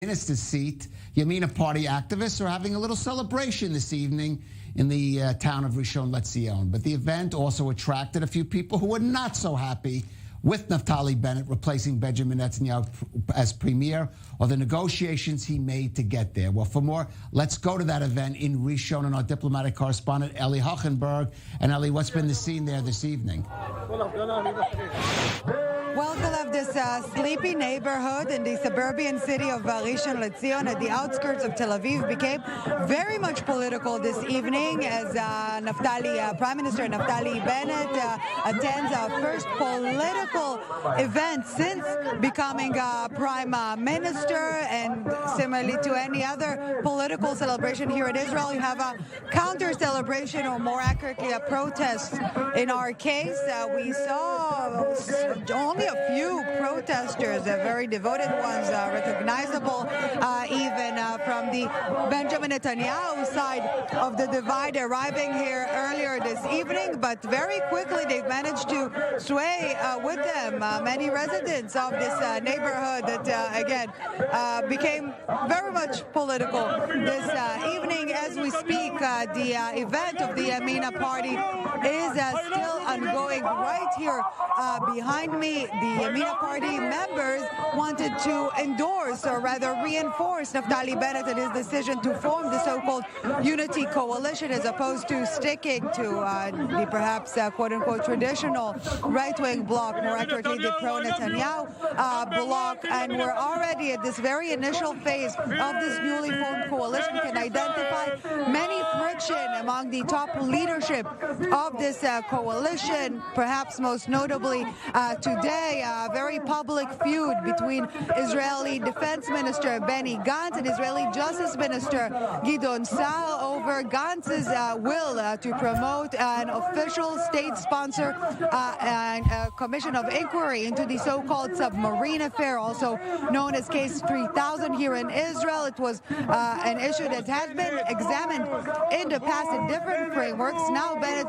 Minister's seat, Yamina party activists are having a little celebration this evening in the town of Rishon LeZion. But the event also attracted a few people who were not so happy with Naftali Bennett replacing Benjamin Netanyahu as premier, or the negotiations he made to get there. Well, for more, let's go to that event in Rishon and our diplomatic correspondent, Eli Hochenberg. And Eli, what's been the scene there this evening? Well, Calev, this sleepy neighborhood in the suburban city of Rishon LeZion at the outskirts of Tel Aviv became very much political this evening as Prime Minister Naftali Bennett attends our first political event since becoming Prime Minister. And similarly to any other political celebration here in Israel, you have a counter-celebration, or more accurately, a protest. In our case, we saw only a few protesters, very devoted ones, recognizable even from the Benjamin Netanyahu side of the divide, arriving here earlier this evening. But very quickly they've managed to sway with them many residents of this neighborhood that, again, became very much political this evening. As we speak, the event of the Yamina party is still ongoing right here behind me. The Yamina party members wanted to endorse, or rather reinforce, Naftali Bennett and his decision to form the so-called unity coalition, as opposed to sticking to the perhaps quote-unquote traditional right-wing bloc, more accurately the pro-Netanyahu bloc. And we're already at this very initial phase of this newly formed coalition, can identify many friction among the top leadership of this coalition, perhaps most notably today, a very public feud between Israeli Defense Minister Benny GANTZ and Israeli Justice Minister Sa'ar over GANTZ's will to promote an official state-sponsored commission of inquiry into the so-called submarine affair, also known as Case 3000 here in Israel. It was an issue that has been examined in the past in different frameworks. Now GANTZ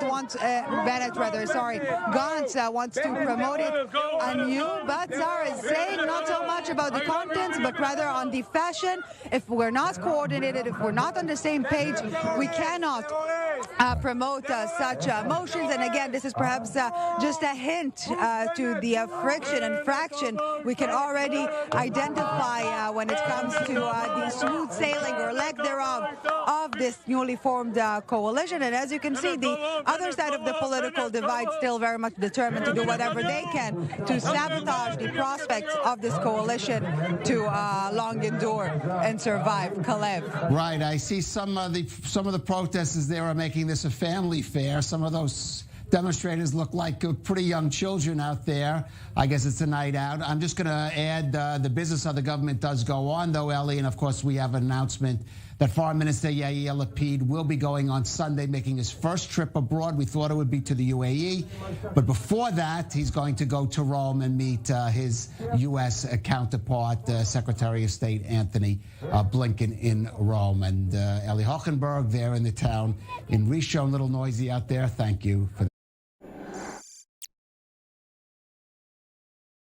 wants to promote it anew, but Sa'ar is saying not so much about the contents, but rather on the fashion. If we're not coordinated, if we're not on the same page, we cannot promote such motions. And again, this is perhaps just a hint to the friction and fraction we can already identify when it comes to the smooth sailing, or lack thereof, of this newly formed coalition. And as you can see, the other side of the political divide still very much determined to do whatever they can to sabotage the prospects of this coalition to long endure and survive. Calev. Right. I see some of the protesters there are making this a family fair. Some of those demonstrators look like pretty young children out there. I guess it's a night out. I'm just going to add the business of the government does go on, though, Ellie. And, of course, we have an announcement that Foreign Minister Yair Lapid will be going on Sunday, making his first trip abroad. We thought it would be to the UAE. But before that, he's going to go to Rome and meet his U.S. counterpart, Secretary of State Anthony Blinken in Rome. And Eli Hochenberg there in the town in Rishon, a little noisy out there. Thank you for